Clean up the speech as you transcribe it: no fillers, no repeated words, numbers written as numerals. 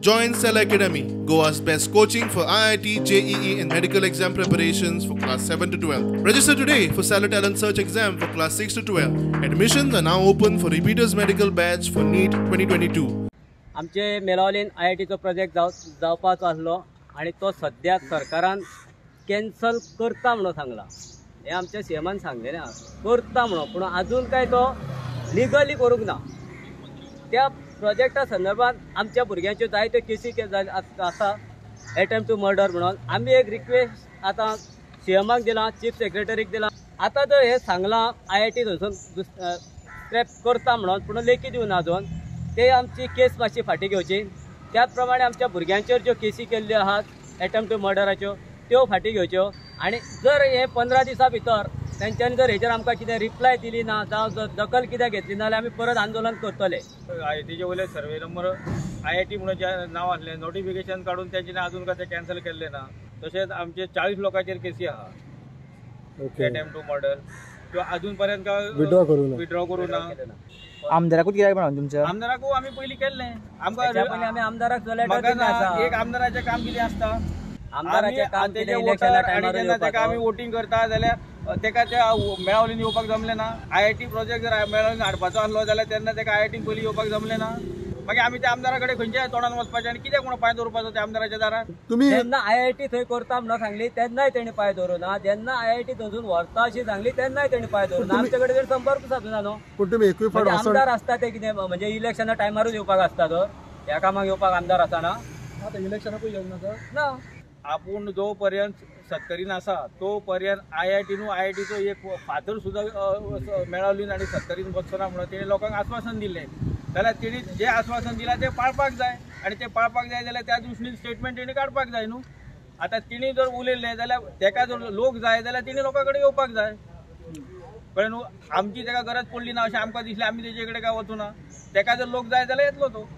Join Cell Academy, Goa's best coaching for IIT, JEE and medical exam preparations for class 7 to 12. Register today for Cell Talent Search exam for class 6 to 12. Admissions are now open for repeaters medical batch for NEET 2022. आमचे मेलावलीन IITचो project जावपाचो आसलो आणि तो सद्याक सरकारान cancel करता म्हणून सांगला. हे आमच्या सीएमान सांगलेलें करता म्हणून, पूण अजून काय तो लिगली करूंक ना. त्या प्रोजेक्टा संदर्भात आमच्या भुरग्यांच्यो जायत्यो केसी आसा अटेम्प्ट टू मर्डर म्हणून. आमी एक रिक्वेस्ट आतां सीएमाक दिला, चीफ सेक्रेटरीक दिला. आतां जर हे सांगलां IIT थंयसून स्क्रॅप करता म्हणून, पूण लेखी दिवना अजून. ते आमची केस मातशी फाटी घेवची. त्याच प्रमाणे आमच्या भुरग्यांचेर ज्यो केसी केल्ल्यो आहात अटेम्प्ट टू मर्डराच्यो त्यो फाटी घेवच्यो. आणि जर हे 15 दिसां भितर तेंच्यांनी जर हेचेर आमकां कितें रिप्लाय दिली ना जावं जर दखल कित्याक घेतली ना जाल्यार आमी परत आंदोलन करतले. IITचे वयले सर्वे नंबर IIT म्हणून जे नांव आसलें नोटिफिकेशन काडून तेंचे अजून काय ते कॅन्सल केल्ले ना. तशेंच आमचे 40 लोकांचेर केसी आहा अटेम्प्ट टू मर्डर, त्यो अजून पर्यंत विड्रॉ करू ना. आमदाराकूच कित्याक म्हणून तुमच्या आमदाराकू आमी पयलीं केल्लें. आमकां आमी आमदाराक एक आमदाराचें काम कितें आसता, आमदाराचें काम कितें इलेक्शना टायमार जेन्ना तेका आमी वोटींग करता जाल्यार तेका त्या मेळावलीन येवपाक जमलें ना. IIT प्रोजेक्ट जर मेळावलीन हाडपाचो आसलो जाल्यार तेन्ना तेका IITन पयलीं येवपाक जमलें ना. मागीर आमी त्या आमदारा कडेन खंयच्याय तोंडान वचपाचें आनी कित्याक म्हणून पांय दवरपाचो त्या आमदाराच्या दारार. जेन्ना IIT थंय करता म्हणून सांगली तेन्नाय तेणी पांय दवरुना. जेन्ना IIT थंयसून व्हरता अशी सांगली तेन्नाय तेणी पांय दवरुना. आमचे कडेन संपर्क साधूना न्हू. पूण तुमी एकूय फावट आमदार आसता ते कितें म्हणजे इलेक्शना टायमारूच येवपाक आसता. तर ह्या कामाक येवपाक आमदार आसना. आतां इलेक्शनाकूय येवंक ना. आपूण जो पर्यंत सत्तरीन आसा तो पर्यंत IITचो एक फातर सुद्दां मेळावलीन आनी सत्तरीन वचना म्हणून तेणी लोकांक आश्वासन दिल्लें. जाल्यार तेणी जें आश्वासन दिलां तें पाळपाक जाय. आनी तें पाळपाक जाय जाल्यार त्या दृश्टीन स्टेटमेंट तेणी काडपाक जाय न्हू. आतां तिणी जर उलयलें जाल्यार तेका जर लोक जाय जाल्यार तिणी लोकां कडेन येवपाक जाय. कळ्ळें न्हू. आमची तेका गरज पडली ना अशें आमकां दिसलें आमी तेजे कडेन काय वचूना. तेका जर लोक जाय जाल्यार येतलो तो.